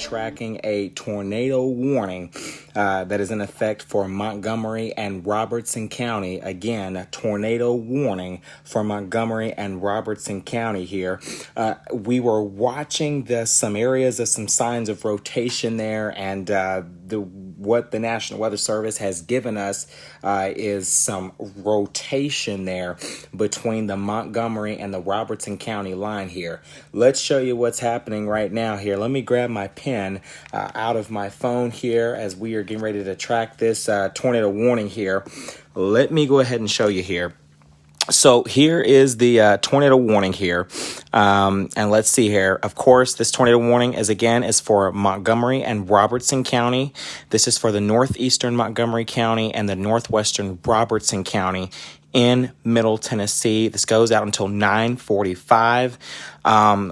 tracking a tornado warning that is in effect for Montgomery and Robertson County. Again, a tornado warning for Montgomery and Robertson County here. We were watching some areas of some signs of rotation there, and what the National Weather Service has given us is some rotation there between the Montgomery and the Robertson County line here. Let's show you what's happening right now here. Let me grab my pen out of my phone here as we are getting ready to track this tornado warning here. Let me go ahead and show you here. So here is the tornado warning here, and let's see here. Of course, this tornado warning is for Montgomery and Robertson County. This is for the northeastern Montgomery County and the northwestern Robertson County in Middle Tennessee. This goes out until 9:45.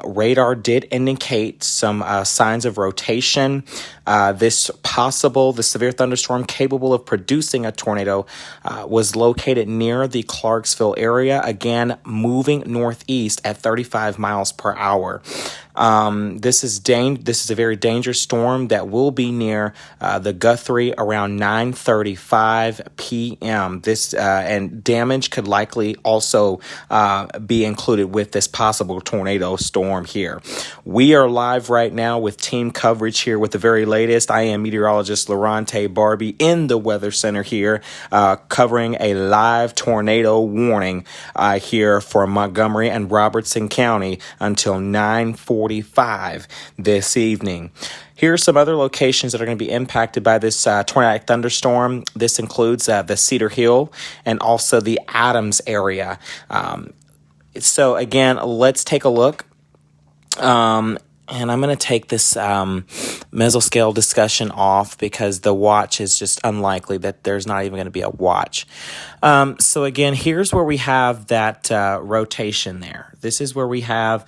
Radar did indicate some signs of rotation. The severe thunderstorm capable of producing a tornado was located near the Clarksville area, again moving northeast at 35 miles per hour. This is a very dangerous storm that will be near the Guthrie around 9:35 p.m. And damage could likely also be included with this possible tornado storm here. We are live right now with team coverage here with the very latest. I am meteorologist Lorante Barbie in the Weather Center here, covering a live tornado warning here for Montgomery and Robertson County until 9:45 this evening. Here are some other locations that are going to be impacted by this tornadic thunderstorm. This includes the Cedar Hill and also the Adams area. So again, let's take a look. And I'm going to take this mesoscale discussion off because the watch is just unlikely that there's not even going to be a watch. So again, here's where we have that rotation there. This is where we have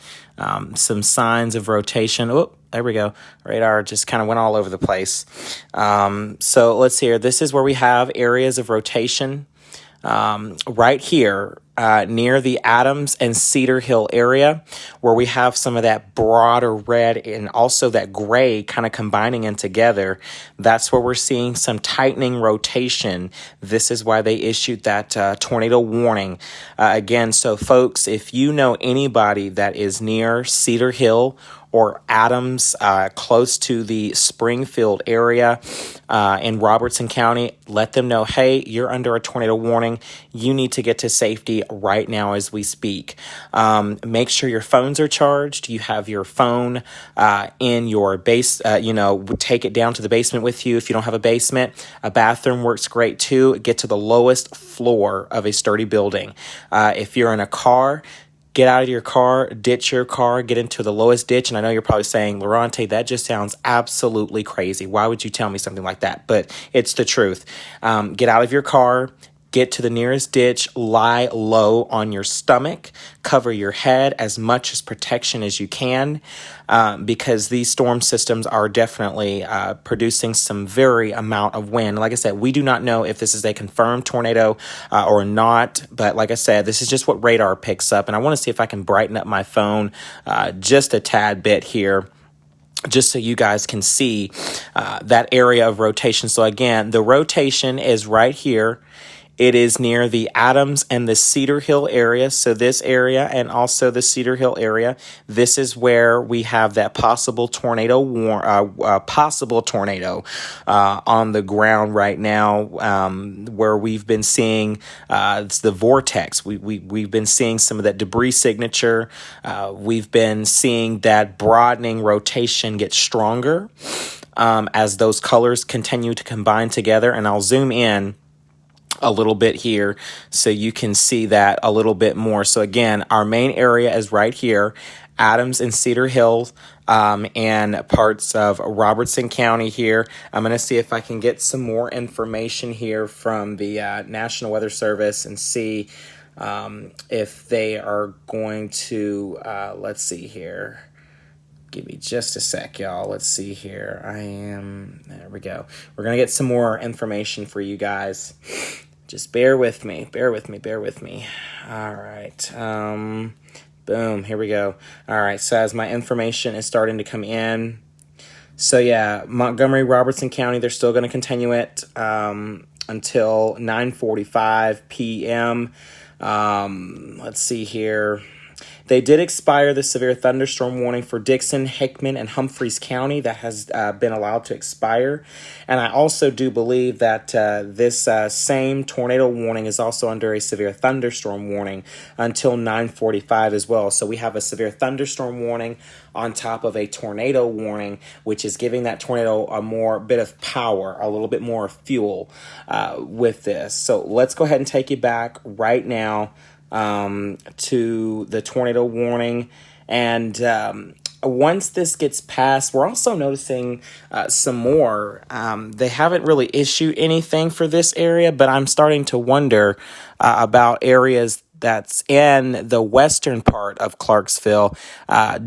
some signs of rotation. Oh, there we go. Radar just kind of went all over the place. So let's see here. This is where we have areas of rotation. Right here near the Adams and Cedar Hill area, where we have some of that broader red and also that gray kind of combining in together. That's where we're seeing some tightening rotation. This is why they issued that tornado warning. Again, so folks, if you know anybody that is near Cedar Hill or Adams, close to the Springfield area in Robertson County, let them know, hey, you're under a tornado warning. You need to get to safety right now as we speak. Make sure your phones are charged. You have your phone in your base, take it down to the basement with you. If you don't have a basement, a bathroom works great too. Get to the lowest floor of a sturdy building. If you're in a car, get out of your car, ditch your car, get into the lowest ditch. And I know you're probably saying, Lorante, that just sounds absolutely crazy. Why would you tell me something like that? But it's the truth. Get out of your car, get to the nearest ditch, lie low on your stomach, cover your head as much as protection as you can, because these storm systems are definitely producing some very amount of wind. Like I said, we do not know if this is a confirmed tornado or not, but like I said, this is just what radar picks up. And I want to see if I can brighten up my phone just a tad bit here, just so you guys can see that area of rotation. So again, the rotation is right here. It is near the Adams and the Cedar Hill area. So this area and also the Cedar Hill area, this is where we have that possible tornado on the ground right now, where we've been seeing it's the vortex. We've been seeing some of that debris signature. We've been seeing that broadening rotation get stronger as those colors continue to combine together. And I'll zoom in a little bit here so you can see that a little bit more. So again, our main area is right here, Adams and Cedar Hill, and parts of Robertson County here. I'm going to see if I can get some more information here from the National Weather Service and see if they are going to, let's see here. Give me just a sec, y'all. Let's see here. There we go. We're going to get some more information for you guys. Just bear with me. All right. Boom. Here we go. All right. So as my information is starting to come in, So yeah, Montgomery, Robertson County, they're still going to continue it until 9:45 p.m. Let's see here. They did expire the severe thunderstorm warning for Dixon, Hickman, and Humphreys County. That has been allowed to expire. And I also do believe that this same tornado warning is also under a severe thunderstorm warning until 9:45 as well. So we have a severe thunderstorm warning on top of a tornado warning, which is giving that tornado a more bit of power, a little bit more fuel with this. So let's go ahead and take you back right now to the tornado warning. And once this gets passed, we're also noticing some more. They haven't really issued anything for this area, but I'm starting to wonder about areas that's in the western part of Clarksville,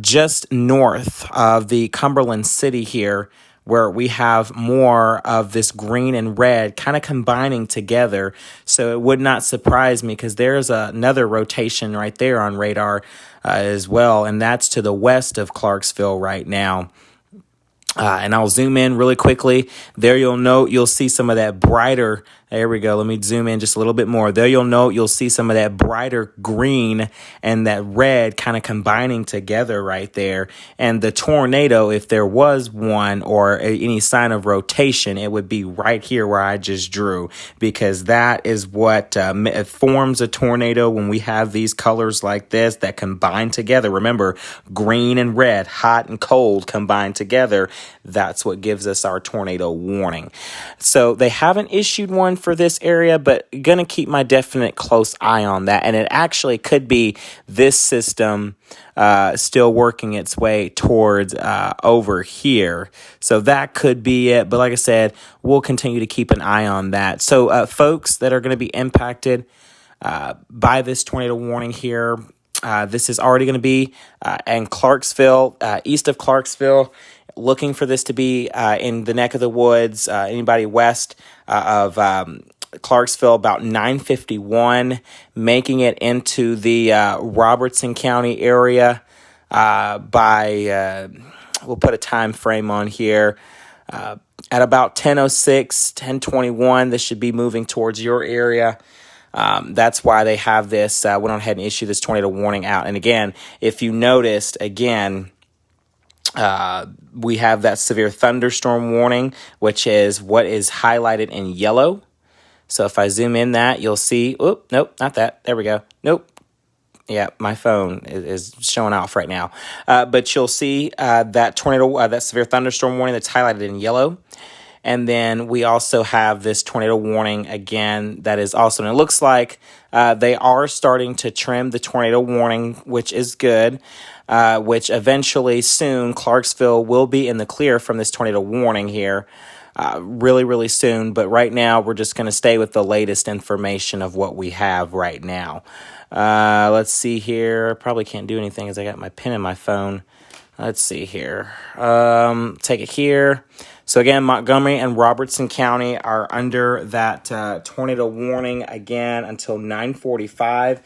just north of the Cumberland City here, where we have more of this green and red kind of combining together. So it would not surprise me because there's another rotation right there on radar as well, and that's to the west of Clarksville right now. And I'll zoom in really quickly. There you'll see some of that brighter. There we go. Let me zoom in just a little bit more. There you'll see some of that brighter green and that red kind of combining together right there. And the tornado, if there was one or any sign of rotation, it would be right here where I just drew, because that is what forms a tornado when we have these colors like this that combine together. Remember, green and red, hot and cold combined together. That's what gives us our tornado warning. So they haven't issued one for this area, but gonna keep my definite close eye on that. And it actually could be this system still working its way towards over here. So that could be it. But like I said, we'll continue to keep an eye on that. So folks that are going to be impacted by this tornado warning here, this is already going to be in Clarksville, east of Clarksville. Looking for this to be in the neck of the woods, anybody west of Clarksville, about 9:51, making it into the Robertson County area by, we'll put a time frame on here, at about 10:06, 10:21. This should be moving towards your area. That's why they have this, went on ahead and issued this tornado warning out. And again, if you noticed, again, we have that severe thunderstorm warning, which is what is highlighted in yellow. So if I zoom in that, you'll see, nope, not that. There we go. Nope. Yeah, my phone is showing off right now. But you'll see that tornado, that severe thunderstorm warning that's highlighted in yellow. And then we also have this tornado warning again that is also, and it looks like they are starting to trim the tornado warning, which is good. Which eventually soon Clarksville will be in the clear from this tornado warning here really, really soon. But right now we're just going to stay with the latest information of what we have right now. Let's see here. Probably can't do anything as I got my pin in my phone. Let's see here. Take it here. So again, Montgomery and Robertson County are under that tornado warning again until 9:45.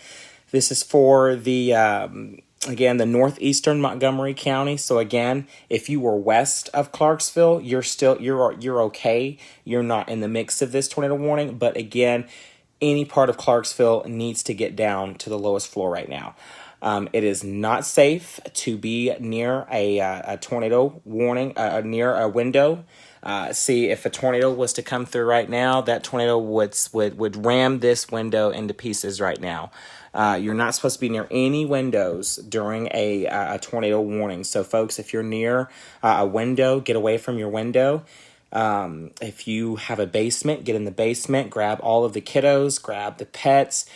This is for the again, the northeastern Montgomery County. So again, if you were west of Clarksville, you're okay. You're not in the mix of this tornado warning. But again, any part of Clarksville needs to get down to the lowest floor right now. It is not safe to be near a tornado warning, near a window. See, if a tornado was to come through right now, that tornado would ram this window into pieces right now. You're not supposed to be near any windows during a tornado warning. So, folks, if you're near a window, get away from your window. If you have a basement, get in the basement. Grab all of the kiddos. Grab the pets.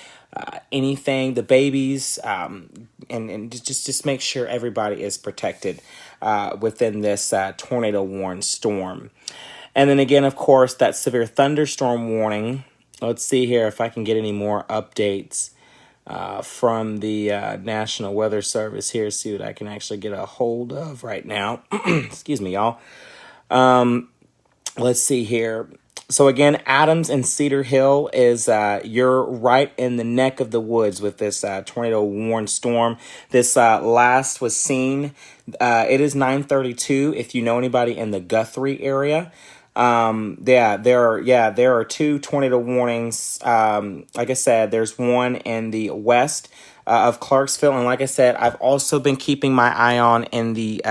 Anything, the babies, and just make sure everybody is protected within this tornado warned storm. And then again, of course, that severe thunderstorm warning. Let's see here if I can get any more updates from the National Weather Service here. See what I can actually get a hold of right now. Excuse me, y'all. Let's see here. So again, Adams and Cedar Hill is you're right in the neck of the woods with this tornado warned storm. This last was seen. It is 9:32. If you know anybody in the Guthrie area, there are two tornado warnings. Like I said, there's one in the west of Clarksville, and like I said, I've also been keeping my eye on in the.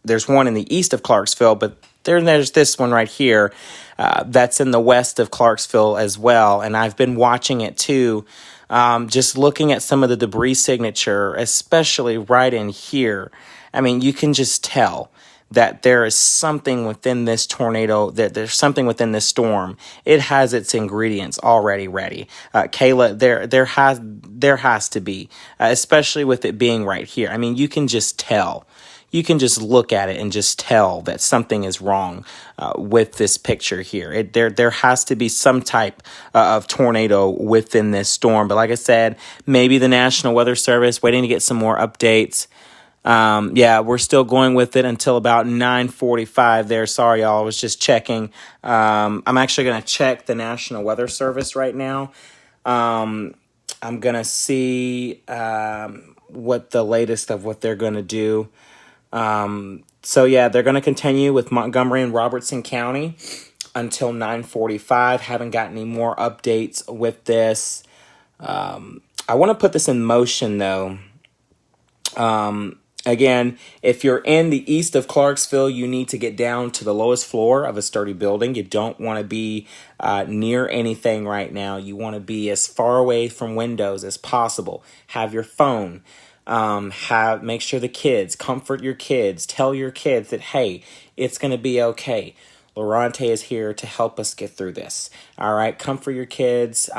There's one in the east of Clarksville, but there's this one right here that's in the west of Clarksville as well. And I've been watching it too, just looking at some of the debris signature, especially right in here. I mean, you can just tell that there is something within this tornado, that there's something within this storm. It has its ingredients already ready. Kayla, there has to be, especially with it being right here. I mean, you can just tell. You can just look at it and just tell that something is wrong with this picture here. There has to be some type of tornado within this storm. But like I said, maybe the National Weather Service waiting to get some more updates. We're still going with it until about 9:45 there. Sorry, y'all. I was just checking. I'm actually going to check the National Weather Service right now. I'm going to see what the latest of what they're going to do. They're going to continue with Montgomery and Robertson County until 9:45. Haven't got any more updates with this. I want to put this in motion though. Again, if you're in the east of Clarksville, you need to get down to the lowest floor of a sturdy building. You don't want to be near anything right now. You want to be as far away from windows as possible. Have your phone. Make sure the kids, comfort your kids, tell your kids that, hey, it's going to be okay. Lorante is here to help us get through this. All right. Comfort your kids.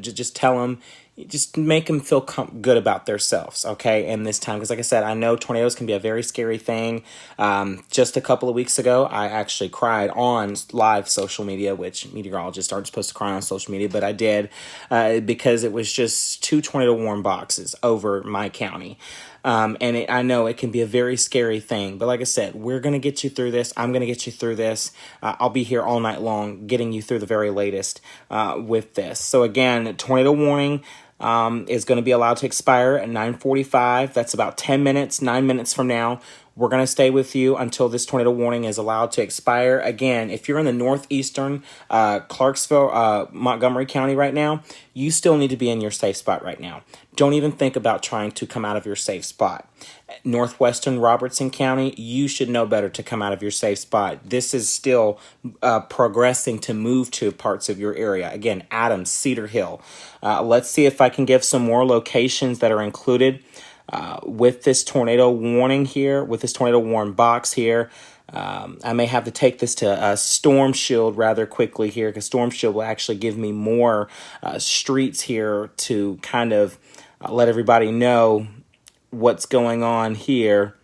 Just tell them, just make them feel good about themselves. Okay. And this time, because like I said, I know tornadoes can be a very scary thing. Just a couple of weeks ago, I actually cried on live social media, which meteorologists aren't supposed to cry on social media, but I did, because it was just 2 tornado warning boxes over my county. I know it can be a very scary thing, but like I said, we're going to get you through this. I'm going to get you through this. I'll be here all night long getting you through the very latest with this. So again, tornado warning is going to be allowed to expire at 9:45. That's about 10 minutes, 9 minutes from now. We're going to stay with you until this tornado warning is allowed to expire. Again, if you're in the northeastern Clarksville, Montgomery County right now, you still need to be in your safe spot right now. Don't even think about trying to come out of your safe spot. Northwestern Robertson County, you should know better to come out of your safe spot. This is still progressing to move to parts of your area. Again, Adams, Cedar Hill. Let's see if I can give some more locations that are included with this tornado warning here, with this tornado warning box here. I may have to take this to Storm Shield rather quickly here, because Storm Shield will actually give me more streets here to kind of let everybody know what's going on here.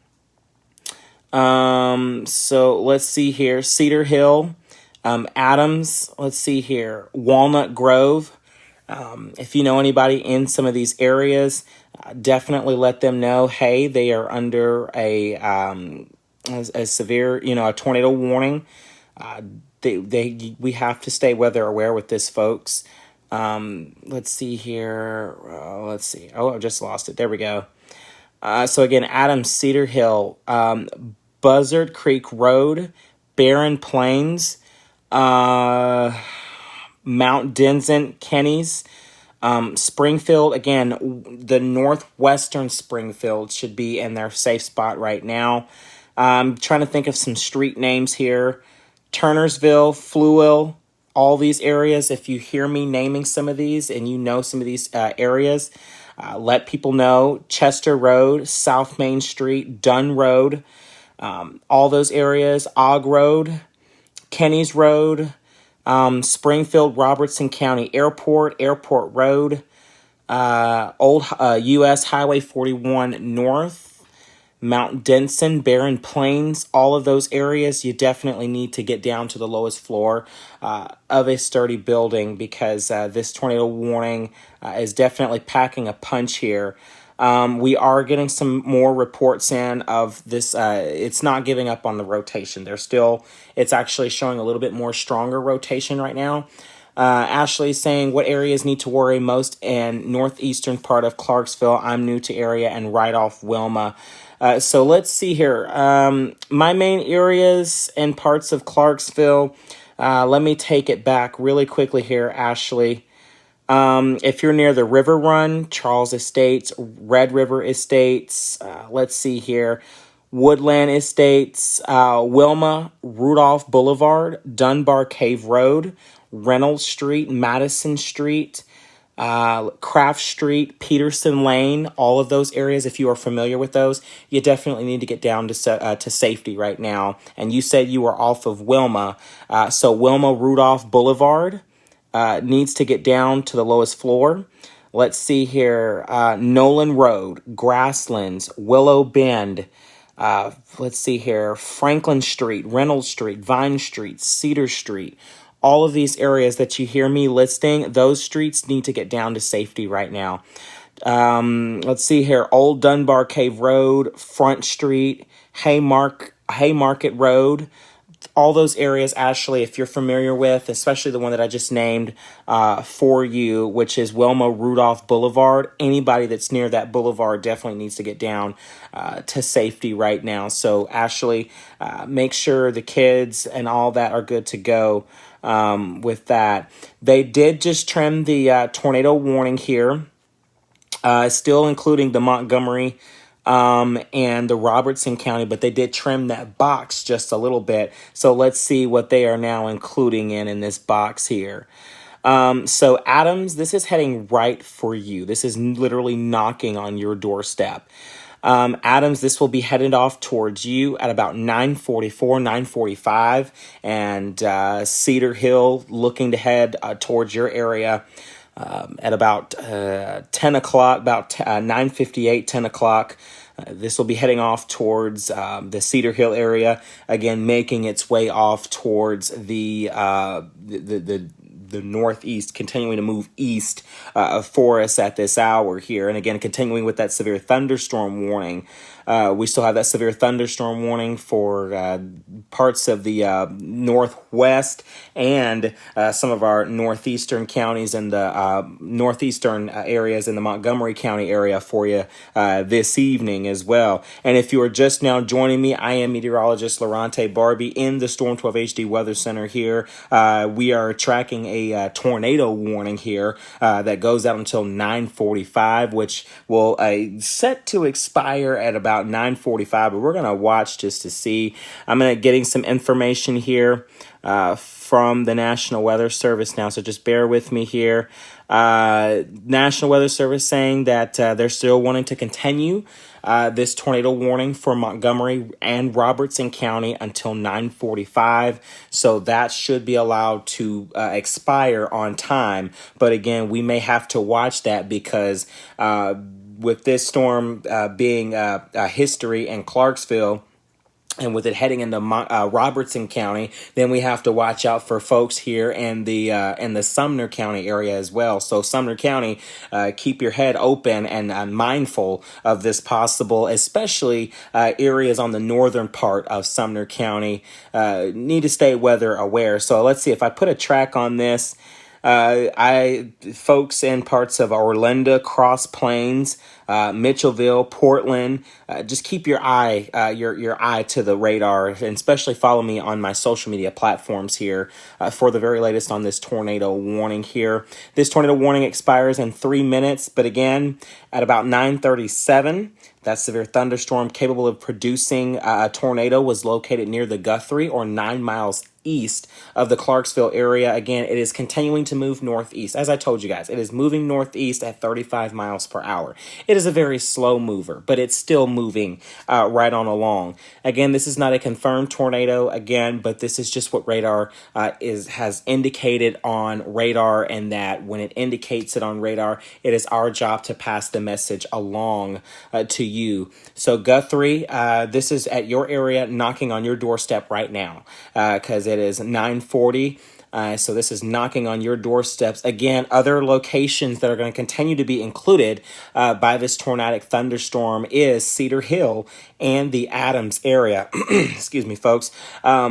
So let's see here. Cedar Hill, Adams, let's see here. Walnut Grove. If you know anybody in some of these areas, definitely let them know, hey, they are under a severe, a tornado warning. We have to stay weather aware with this, folks. Let's see here. Let's see. Oh, I just lost it. There we go. So again, Adams, Cedar Hill, Buzzard Creek Road, Barren Plains, Mount Denson, Kenny's, Springfield. Again, the northwestern Springfield should be in their safe spot right now. I'm trying to think of some street names here. Turnersville, Fluel, all these areas. If you hear me naming some of these and you know some of these areas, let people know. Chester Road, South Main Street, Dunn Road, all those areas. Ogg Road, Kenny's Road, Springfield, Robertson County Airport, Airport Road, Old U.S. Highway 41 North, Mount Denson, Barren Plains, all of those areas. You definitely need to get down to the lowest floor of a sturdy building, because this tornado warning is definitely packing a punch here. We are getting some more reports in of this. It's not giving up on the rotation. It's actually showing a little bit more stronger rotation right now. Ashley saying, what areas need to worry most in northeastern part of Clarksville? I'm new to area and right off Wilma. So let's see here. My main areas and parts of Clarksville. Let me take it back really quickly here, Ashley. If you're near the River Run, Charles Estates, Red River Estates, let's see here, Woodland Estates, Wilma, Rudolph Boulevard, Dunbar Cave Road, Reynolds Street, Madison Street, Craft Street, Peterson Lane, all of those areas, if you are familiar with those, you definitely need to get down to safety right now. And you said you were off of Wilma. So Wilma Rudolph Boulevard needs to get down to the lowest floor. Let's see here. Nolan Road, Grasslands, Willow Bend. Let's see here. Franklin Street, Reynolds Street, Vine Street, Cedar Street. All of these areas that you hear me listing, those streets need to get down to safety right now. Let's see here. Old Dunbar Cave Road, Front Street, Haymarket Road. All those areas, Ashley, if you're familiar with, especially the one that I just named for you, which is Wilma Rudolph Boulevard, anybody that's near that boulevard definitely needs to get down to safety right now. So, Ashley, make sure the kids and all that are good to go with that. They did just trim the tornado warning here, still including the Montgomery and the Robertson County, but they did trim that box just a little bit. So let's see what they are now including in this box here. So Adams, this is heading right for you. This is literally knocking on your doorstep. Adams, this will be headed off towards you at about 9:44, 9:45, and Cedar Hill looking to head towards your area at about 10 o'clock, about 9:58, 10 o'clock. This will be heading off towards the Cedar Hill area, again making its way off towards the northeast, continuing to move east for us at this hour here. And again, continuing with that severe thunderstorm warning. We still have that severe thunderstorm warning for parts of the northwest and some of our northeastern counties and the northeastern areas in the Montgomery County area for you this evening as well. And if you are just now joining me, I am meteorologist Lorante Barbie in the Storm 12 HD Weather Center here. We are tracking a tornado warning here that goes out until 9:45, which will set to expire at about 9:45, but we're going to watch just to see. I'm going to getting some information here from the National Weather Service now, so just bear with me here. National Weather Service saying that they're still wanting to continue this tornado warning for Montgomery and Robertson County until 9:45. So that should be allowed to expire on time. But again, we may have to watch that because with this storm being a history in Clarksville, and with it heading into Robertson County, then we have to watch out for folks here in the Sumner County area as well. So Sumner County, keep your head open and mindful of this possible, especially areas on the northern part of Sumner County need to stay weather aware. So let's see if I put a track on this. Folks in parts of Orlando, Cross Plains, Mitchellville, Portland, just keep your eye, your eye to the radar, and especially follow me on my social media platforms here for the very latest on this tornado warning here. This tornado warning expires in 3 minutes, but again, at about 9:37, that severe thunderstorm capable of producing a tornado was located near the Guthrie, or 9 miles east of the Clarksville area. Again, it is continuing to move northeast. As I told you guys, it is moving northeast at 35 miles per hour. It is a very slow mover, but it's still moving right on along. Again, this is not a confirmed tornado again, but this is just what radar has indicated on radar, and that when it indicates it on radar, it is our job to pass the message along to you. So Guthrie, this is at your area, knocking on your doorstep right now, because it is 9:40. So this is knocking on your doorsteps. Again, other locations that are going to continue to be included by this tornadic thunderstorm is Cedar Hill and the Adams area. Excuse me, folks.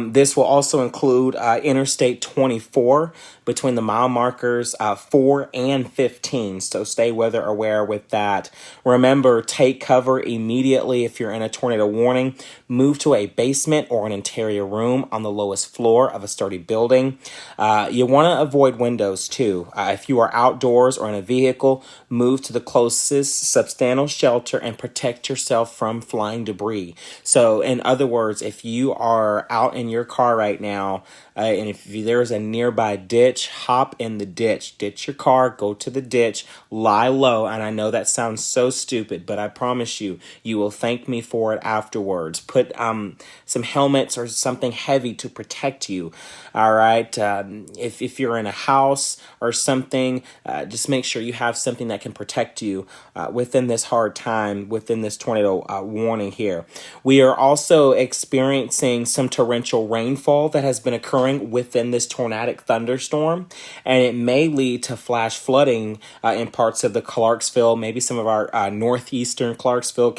This will also include Interstate 24 between the mile markers 4 and 15. So stay weather aware with that. Remember, take cover immediately if you're in a tornado warning. Move to a basement or an interior room on the lowest floor of a sturdy building. You want to avoid windows too. If you are outdoors or in a vehicle, move to the closest substantial shelter and protect yourself from flying debris. So in other words, if you are out in your car right now, and if there's a nearby ditch, hop in the ditch. Ditch your car, go to the ditch, lie low. And I know that sounds so stupid, but I promise you, you will thank me for it afterwards. Put some helmets or something heavy to protect you. All right. If you're in a house or something, just make sure you have something that can protect you within this hard time, within this tornado warning here. We are also experiencing some torrential rainfall that has been occurring within this tornadic thunderstorm, and it may lead to flash flooding in parts of the Clarksville, maybe some of our northeastern Clarksville,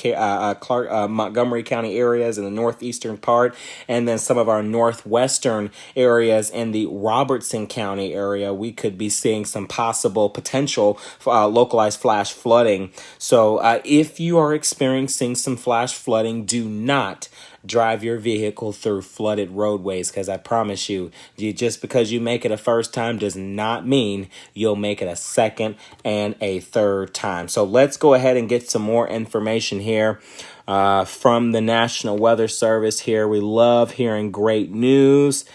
Montgomery County areas in the northeastern part, and then some of our northwestern areas in the Robertson County area. We could be seeing some possible potential localized flash flooding. So if you are experiencing some flash flooding, do not drive your vehicle through flooded roadways, because I promise you, just because you make it a first time does not mean you'll make it a second and a third time. So let's go ahead and get some more information here from the National Weather Service here. We love hearing great news.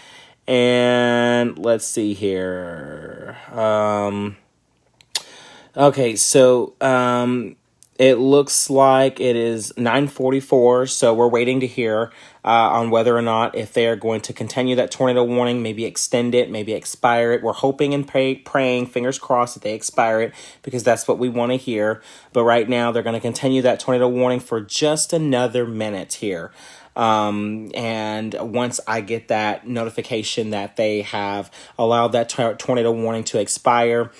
And let's see here. Okay, so it looks like it is 9:44, so we're waiting to hear on whether or not if they are going to continue that tornado warning, maybe extend it, maybe expire it. We're hoping and praying, fingers crossed, that they expire it, because that's what we want to hear. But right now, they're going to continue that tornado warning for just another minute here. And once I get that notification that they have allowed that tornado warning to expire,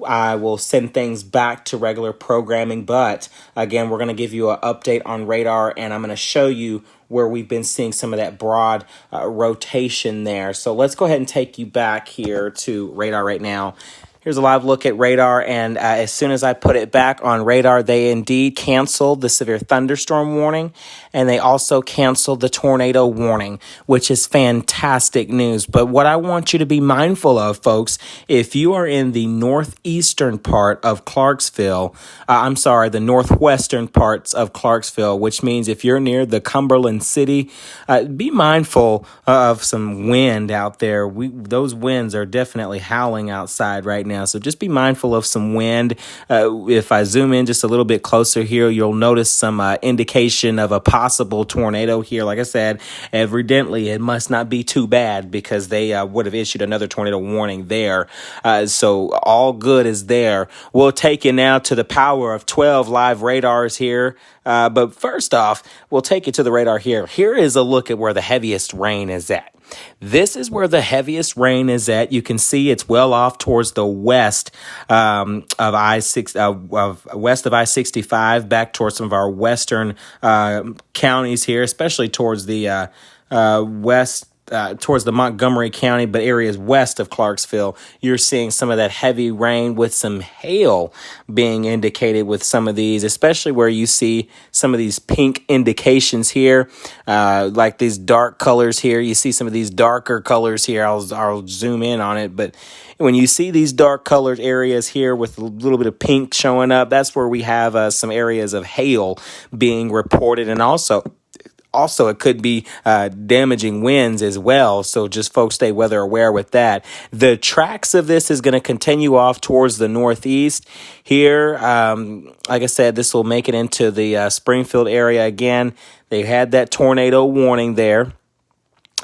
I will send things back to regular programming. But again, we're going to give you an update on radar, and I'm going to show you where we've been seeing some of that broad rotation there. So let's go ahead and take you back here to radar right now. Here's a live look at radar, and as soon as I put it back on radar, they indeed canceled the severe thunderstorm warning, and they also canceled the tornado warning, which is fantastic news. But what I want you to be mindful of, folks, if you are in the northeastern part of Clarksville, the northwestern parts of Clarksville, which means if you're near the Cumberland City, be mindful of some wind out there. Those winds are definitely howling outside right now. So just be mindful of some wind. If I zoom in just a little bit closer here, you'll notice some indication of a possible tornado here. Like I said, evidently it must not be too bad, because they would have issued another tornado warning there. So all good is there. We'll take you now to the power of 12 live radars here. But first off, we'll take you to the radar here. Here is a look at where the heaviest rain is at. This is where the heaviest rain is at. You can see it's well off towards the west of west of I-65, back towards some of our western counties here, especially towards the west. Towards the Montgomery County, but areas west of Clarksville, you're seeing some of that heavy rain with some hail being indicated with some of these, especially where you see some of these pink indications here, like these dark colors here. You see some of these darker colors here. I'll zoom in on it, but when you see these dark colored areas here with a little bit of pink showing up, that's where we have some areas of hail being reported, and also it could be damaging winds as well. So just folks stay weather aware with that. The tracks of this is going to continue off towards the northeast here. Like I said, this will make it into the Springfield area again. They had that tornado warning there,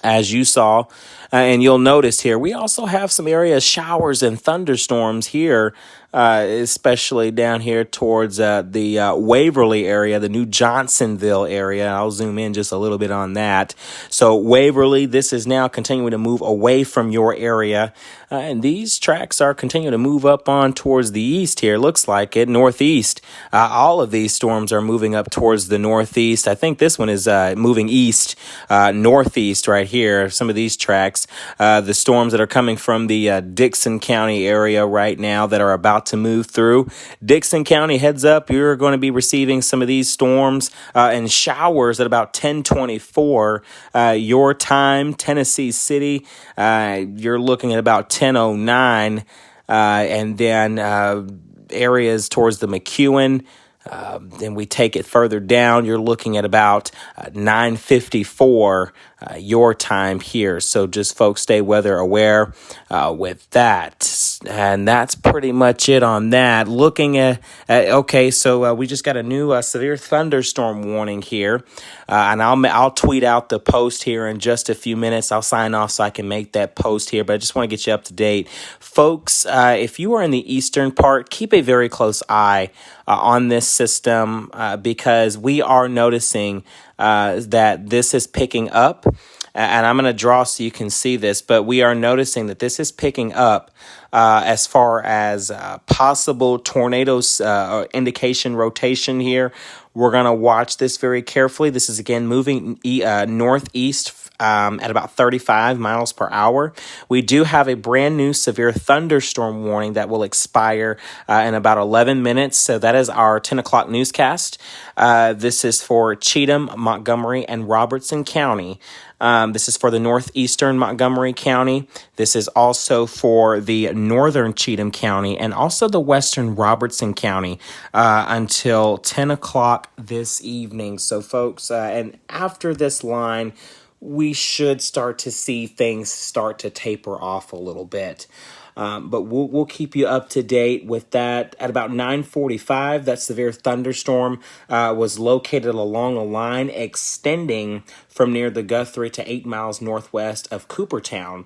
as you saw. And you'll notice here, we also have some areas, showers and thunderstorms here especially down here towards the Waverly area, the New Johnsonville area. I'll zoom in just a little bit on that. So Waverly, this is now continuing to move away from your area. And these tracks are continuing to move up on towards the east here. Looks like it, northeast. All of these storms are moving up towards the northeast. I think this one is moving east, northeast right here. Some of these tracks, the storms that are coming from the Dixon County area right now that are about to move through. Dixon County, heads up, you're going to be receiving some of these storms and showers at about 10:24 your time. Tennessee City, you're looking at about 10:09, and then areas towards the McEwen. Then we take it further down. You're looking at about 9:54 your time here. So just folks stay weather aware with that. And that's pretty much it on that. Looking at okay, so we just got a new severe thunderstorm warning here. And I'll tweet out the post here in just a few minutes. I'll sign off so I can make that post here. But I just want to get you up to date. Folks, if you are in the eastern part, keep a very close eye on this system because we are noticing that this is picking up. And I'm going to draw so you can see this, but we are noticing that this is picking up as far as possible tornadoes indication rotation here. We're going to watch this very carefully. This is, again, moving northeast at about 35 miles per hour. We do have a brand new severe thunderstorm warning that will expire in about 11 minutes. So that is our 10 o'clock newscast. This is for Cheatham, Montgomery, and Robertson County. This is for the northeastern Montgomery County. This is also for the northern Cheatham County and also the western Robertson County until 10 o'clock this evening. So, folks, and after this line, we should start to see things start to taper off a little bit. But we'll keep you up to date with that. At about 9:45, that severe thunderstorm was located along a line extending from near the Guthrie to 8 miles northwest of Coopertown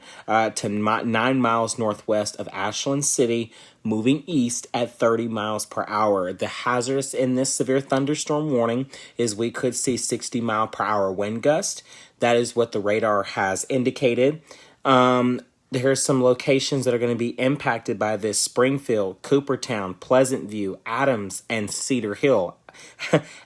to 9 miles northwest of Ashland City, moving east at 30 miles per hour. The hazardous in this severe thunderstorm warning is we could see 60 mile per hour wind gust. That is what the radar has indicated. There's some locations that are going to be impacted by this: Springfield, Coopertown, Pleasant View, Adams, and Cedar Hill.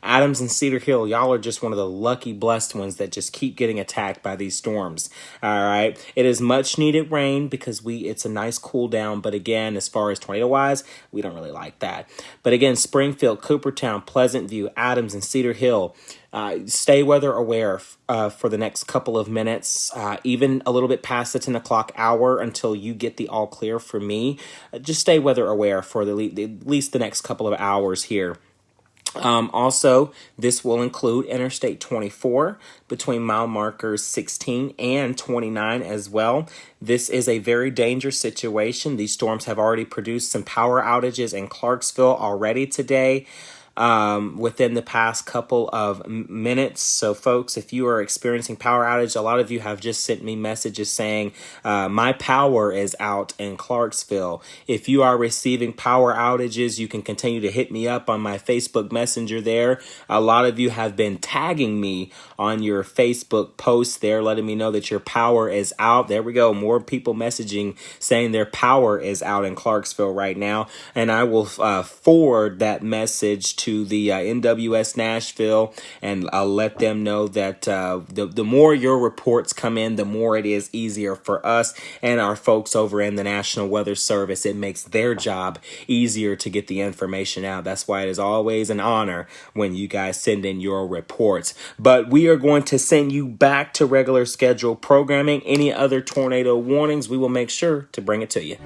Adams and Cedar Hill, y'all are just one of the lucky, blessed ones that just keep getting attacked by these storms. All right. It is much needed rain because it's a nice cool down. But again, as far as tornado wise, we don't really like that. But again, Springfield, Coopertown, Pleasant View, Adams, and Cedar Hill. Stay weather aware for the next couple of minutes, even a little bit past the 10 o'clock hour until you get the all clear from me. Just stay weather aware for at least the next couple of hours here. Also, this will include Interstate 24 between mile markers 16 and 29 as well. This is a very dangerous situation. These storms have already produced some power outages in Clarksville already today. Within the past couple of minutes. So, folks, if you are experiencing power outage, a lot of you have just sent me messages saying, my power is out in Clarksville. If you are receiving power outages, you can continue to hit me up on my Facebook Messenger there. A lot of you have been tagging me on your Facebook posts there, letting me know that your power is out. There we go. More people messaging saying their power is out in Clarksville right now. And I will forward that message to the NWS Nashville, and I'll let them know that the more your reports come in, the more it is easier for us and our folks over in the National Weather Service. It makes their job easier to get the information out. That's why it is always an honor when you guys send in your reports. But we are going to send you back to regular scheduled programming. Any other tornado warnings, we will make sure to bring it to you.